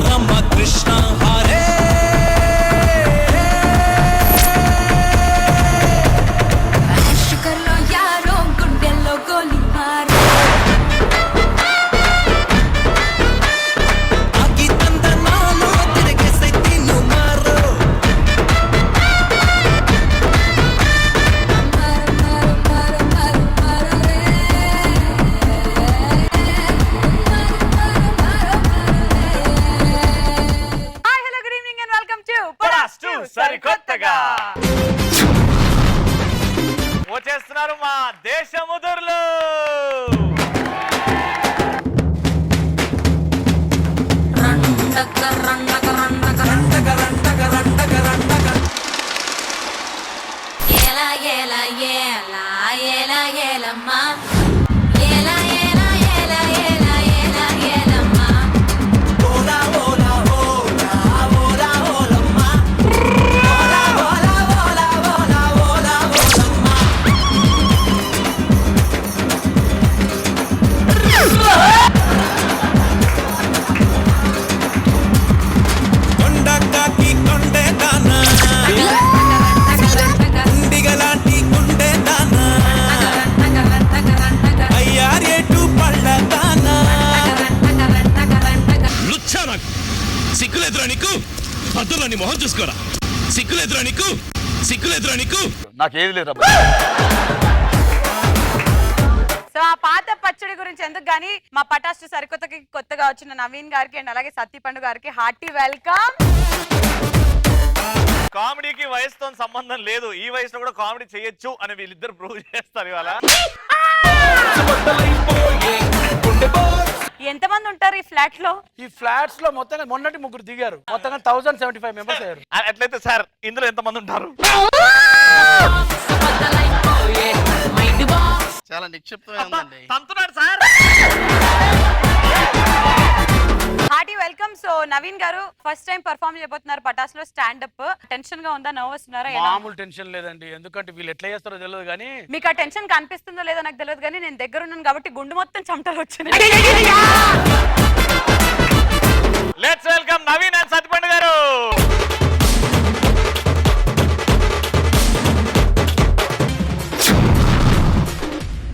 రామ కృష్ణ హరే శుకర్లో యారో గుండెల్లో గోలి మారో ఆకి తందనాలో తిరిగేసే తిను మారో hi hello good evening and welcome to Pataas 2 సరికొత్తగా వచ్చేస్తున్నారు మా దేశముదుర్లు. ఏలా ఏలా ఏలా ఏలా ఏలమ్మా ఏలా ఏలా ఏలా ఏలా ఏలా ఏలమ్మా ఓలా ఓలా ఓలా ఓలా ఓలమ్మా ఓలా ఓలా ఓలా ఓలా ఓలా ఓలమ్మా కొండకాకి కొండే దానా దిగలాంటి కొండే దానా అయ్యారేటు పళ్ళ దానా లుచ్చా నాకు సిగ్గులేదురా నీకు పద్దులో నీ మొహం చూసుకోరా సిగ్గులేదురా నీకు నాకేది లేదు. సో ఆ పాత పచ్చడి గురించి ఎందుకు గానీ మా పటాస్ సరికొత్తకి కొత్తగా వచ్చిన నవీన్ గారికి అండ్ అలాగే సత్తి పండు గారికి హార్టీ వెల్కమ్. కామెడీకి వయసుతో సంబంధం లేదు, ఈ వయసులో కూడా కామెడీ చేయొచ్చు అని వీళ్ళిద్దరు ప్రూవ్ చేస్తారు ఇవాళ. ఎంతమంది ఉంటారు ఈ ఫ్లాట్ లో? ఈ ఫ్లాట్స్ లో మొత్తంగా మొన్నటి ముగ్గురు దిగారు, మొత్తంగా 1075 మెంబర్స్ అయ్యారు. అట్లయితే సార్ ఇందులో ఎంతమంది ఉంటారు? చాలా నిక్షిప్తమే ఉందండి. తంతున్నాడు sir. Hearty welcome. So Naveen garu first time perform చేయబోతున్నారు పటాస్ లో స్టాండ్ అప్. టెన్షన్ గా ఉందా, నర్వస్ ఉన్నారా? మామూలు టెన్షన్ లేదండి, ఎందుకంటే వీళ్ళు ఎట్లా చేస్తారో తెలియదు కానీ మీకు ఆ టెన్షన్ కనిపిస్తుందో లేదో నాకు తెలియదు కానీ నేను దగ్గర ఉన్నాను కాబట్టి గుండు మొత్తం చెమటలు వచ్చినాయి.